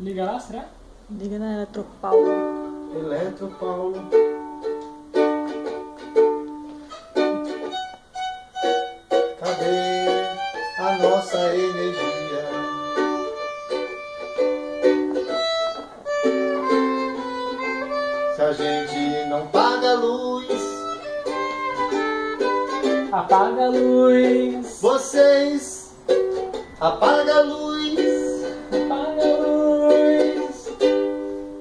Liga lá, será? Liga na Eletropaulo. Eletropaulo. Cadê a nossa energia? Se a gente não paga a luz, Apaga a luz. vocês apagam a luz. Apaga a luz.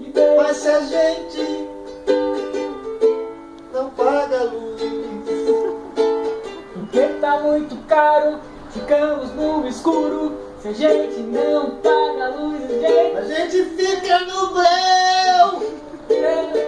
E Mas se a gente não paga a luz, porque tá muito caro, ficamos no escuro. Se a gente não paga a luz, a gente fica no breu. gente